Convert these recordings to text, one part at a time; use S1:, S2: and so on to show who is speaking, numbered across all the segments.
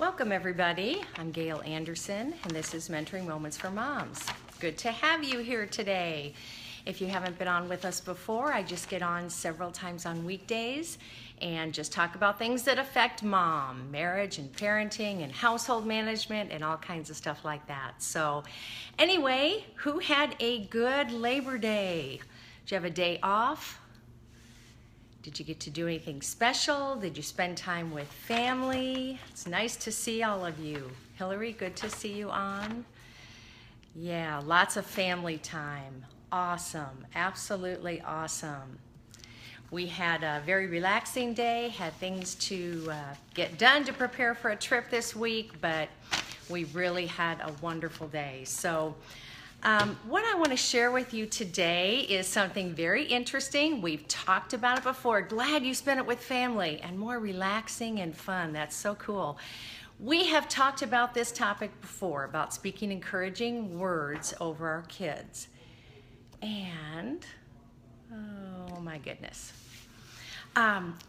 S1: Welcome everybody. I'm Gail Anderson and this is Mentoring Moments for Moms. Good to have you here today. If you haven't been on with us before, I just get on several times on weekdays and just talk about things that affect mom, marriage and parenting and household management and all kinds of stuff like that. So anyway, who had a good Labor Day? Did you have a day off? Did you get to do anything special? Did you spend time with family? It's nice to see all of you. Hillary, good to see you on. Yeah, lots of family time. Awesome, absolutely awesome. We had a very relaxing day, had things to get done to prepare for a trip this week, but we really had a wonderful day. So what I want to share with you today is something very interesting. We've talked about it before. Glad you spent it with family and more relaxing and fun. That's so cool. We have talked about this topic before, about speaking encouraging words over our kids. And, oh my goodness.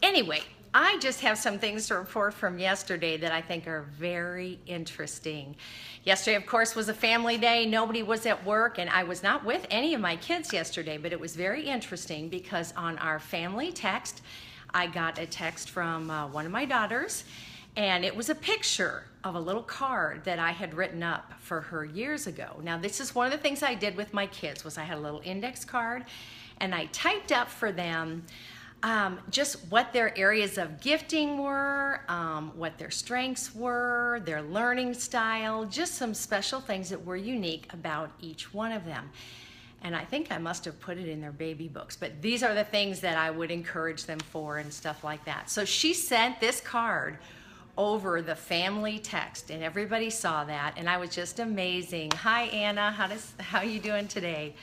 S1: Anyway, I just have some things to report from yesterday that I think are very interesting. Yesterday, of course, was a family day. Nobody was at work, and I was not with any of my kids yesterday, but it was very interesting because on our family text, I got a text from one of my daughters, and it was a picture of a little card that I had written up for her years ago. Now, this is one of the things I did with my kids, was I had a little index card, and I typed up for them just what their areas of gifting were, what their strengths were, their learning style, just some special things that were unique about each one of them. And I think I must have put it in their baby books, but these are the things that I would encourage them for and stuff like that. So she sent this card over the family text and everybody saw that and I was just amazing. Hi Anna, how are you doing today?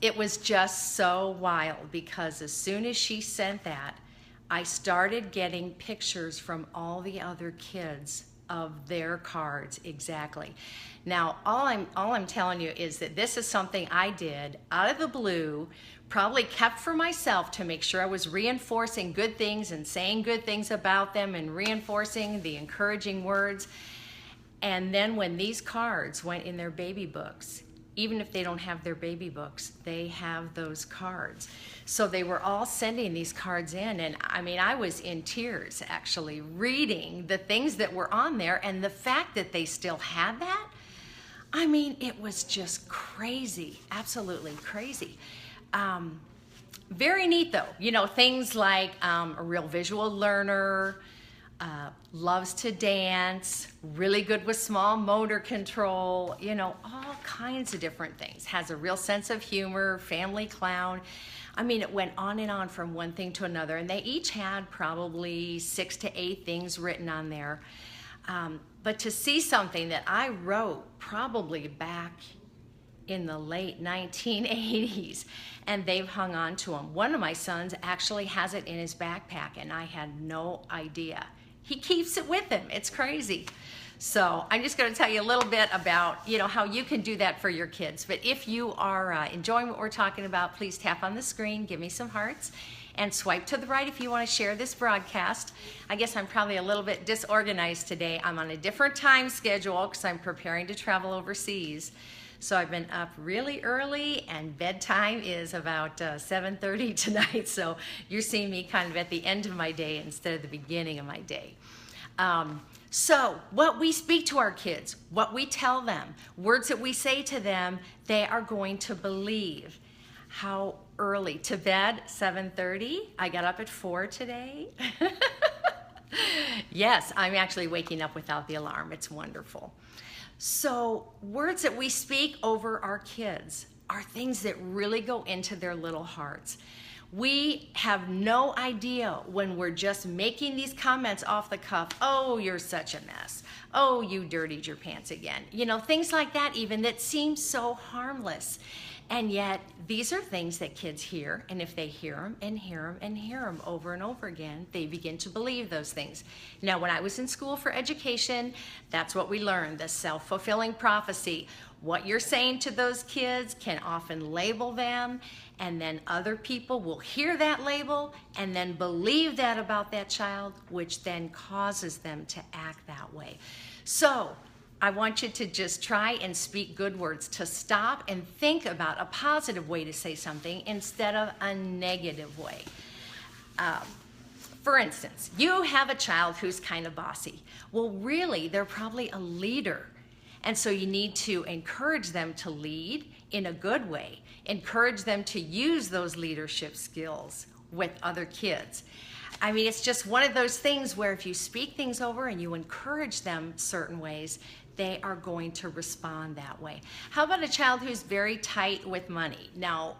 S1: It was just so wild because as soon as she sent that, I started getting pictures from all the other kids of their cards exactly. Now, all I'm telling you is that this is something I did out of the blue, probably kept for myself to make sure I was reinforcing good things and saying good things about them and reinforcing the encouraging words. And then when these cards went in their baby books, even if they don't have their baby books, they have those cards. So they were all sending these cards in, and I mean, I was in tears actually reading the things that were on there, and the fact that they still had that, I mean, it was just crazy, absolutely crazy. Very neat though, you know, things like a real visual learner, loves to dance, really good with small motor control, you know, all kinds of different things. Has a real sense of humor, family clown. I mean, it went on and on from one thing to another, and they each had probably 6 to 8 things written on there. But to see something that I wrote probably back in the late 1980s, and they've hung on to them. One of my sons actually has it in his backpack, and I had no idea. He keeps it with him. It's crazy. So I'm just going to tell you a little bit about, you know, how you can do that for your kids. But if you are enjoying what we're talking about, please tap on the screen, give me some hearts, and swipe to the right if you want to share this broadcast. I guess I'm probably a little bit disorganized today. I'm on a different time schedule because I'm preparing to travel overseas. So I've been up really early, and bedtime is about 7:30 tonight. So you're seeing me kind of at the end of my day instead of the beginning of my day. So what we speak to our kids, what we tell them, words that we say to them, they are going to believe. How early? To bed, 7:30. I got up at 4 today. Yes, I'm actually waking up without the alarm. It's wonderful. So words that we speak over our kids are things that really go into their little hearts. We have no idea when we're just making these comments off the cuff. Oh, you're such a mess. Oh, you dirtied your pants again. You know, things like that even that seem so harmless. And yet these are things that kids hear, and if they hear them and hear them and hear them over and over again, they begin to believe those things. Now, when I was in school for education, that's what we learned, the self-fulfilling prophecy. What you're saying to those kids can often label them, and then other people will hear that label and then believe that about that child, which then causes them to act that way. So I want you to just try and speak good words, to stop and think about a positive way to say something instead of a negative way. For instance, you have a child who's kind of bossy. Well, really, they're probably a leader. And so you need to encourage them to lead in a good way. Encourage them to use those leadership skills with other kids. I mean, it's just one of those things where if you speak things over and you encourage them certain ways, they are going to respond that way. How about a child who's very tight with money? Now,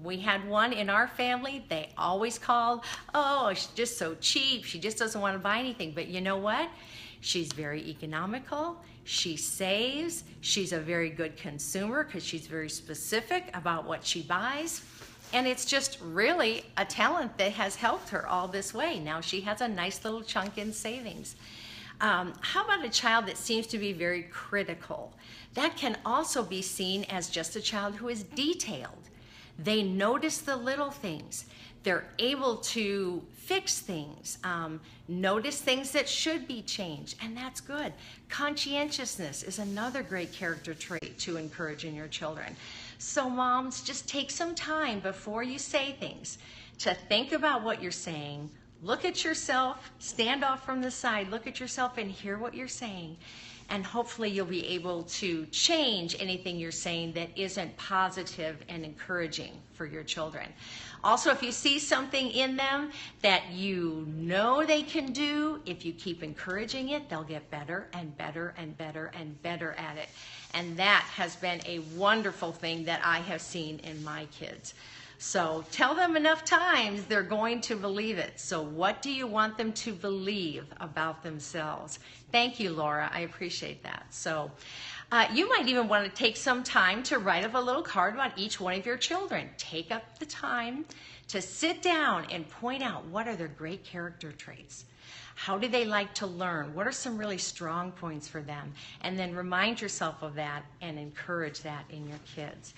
S1: we had one in our family. They always called, oh, she's just so cheap. She just doesn't want to buy anything. But you know what? She's very economical. She saves. She's a very good consumer because she's very specific about what she buys. And it's just really a talent that has helped her all this way. Now she has a nice little chunk in savings. How about a child that seems to be very critical? That can also be seen as just a child who is detailed. They notice the little things. They're able to fix things, notice things that should be changed, and that's good. Conscientiousness is another great character trait to encourage in your children. So moms, just take some time before you say things to think about what you're saying. Look at yourself, stand off from the side, look at yourself and hear what you're saying. And hopefully you'll be able to change anything you're saying that isn't positive and encouraging for your children. Also, if you see something in them that you know they can do, if you keep encouraging it, they'll get better and better and better and better at it. And that has been a wonderful thing that I have seen in my kids. So tell them enough times, they're going to believe it. So what do you want them to believe about themselves? Thank you, Laura. I appreciate that. So you might even want to take some time to write up a little card about each one of your children. Take up the time to sit down and point out what are their great character traits. How do they like to learn? What are some really strong points for them? And then remind yourself of that and encourage that in your kids.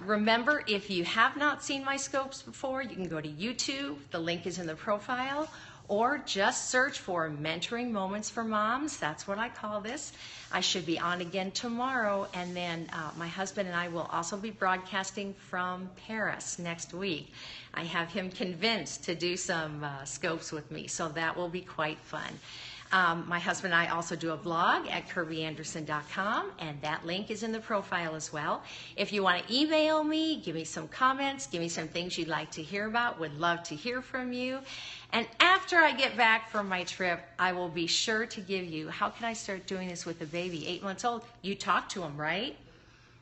S1: Remember, if you have not seen my scopes before, you can go to YouTube. The link is in the profile. Or just search for Mentoring Moments for Moms. That's what I call this. I should be on again tomorrow. And then my husband and I will also be broadcasting from Paris next week. I have him convinced to do some scopes with me. So that will be quite fun. My husband and I also do a blog at KirbyAnderson.com, and that link is in the profile as well. If you want to email me, give me some comments, give me some things you'd like to hear about, would love to hear from you. And after I get back from my trip, I will be sure to give you, how can I start doing this with a baby, 8 months old? You talk to him, right?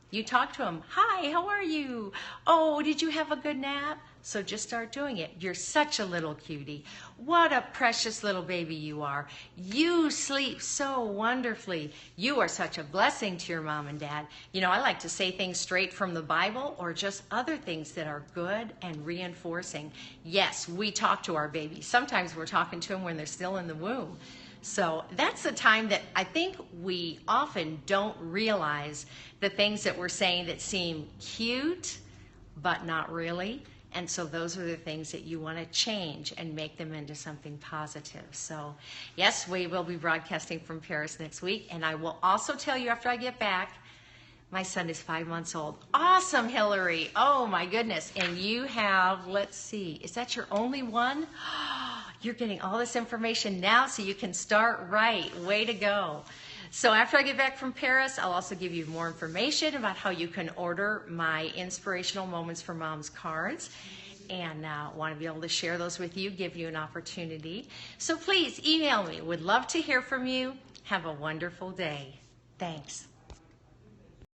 S1: You talk to him. Hi, how are you? Oh, did you have a good nap? So just start doing it. You're such a little cutie. What a precious little baby you are. You sleep so wonderfully. You are such a blessing to your mom and dad. You know, I like to say things straight from the Bible or just other things that are good and reinforcing. Yes, we talk to our babies. Sometimes we're talking to them when they're still in the womb. So that's the time that I think we often don't realize the things that we're saying that seem cute, but not really. And so those are the things that you want to change and make them into something positive. So yes, we will be broadcasting from Paris next week. And I will also tell you after I get back, my son is 5 months old. Awesome, Hillary. Oh my goodness. And you have, let's see, is that your only one? You're getting all this information now so you can start right. Way to go. So after I get back from Paris, I'll also give you more information about how you can order my Inspirational Moments for Moms cards. And want to be able to share those with you, give you an opportunity. So please email me. Would love to hear from you. Have a wonderful day. Thanks.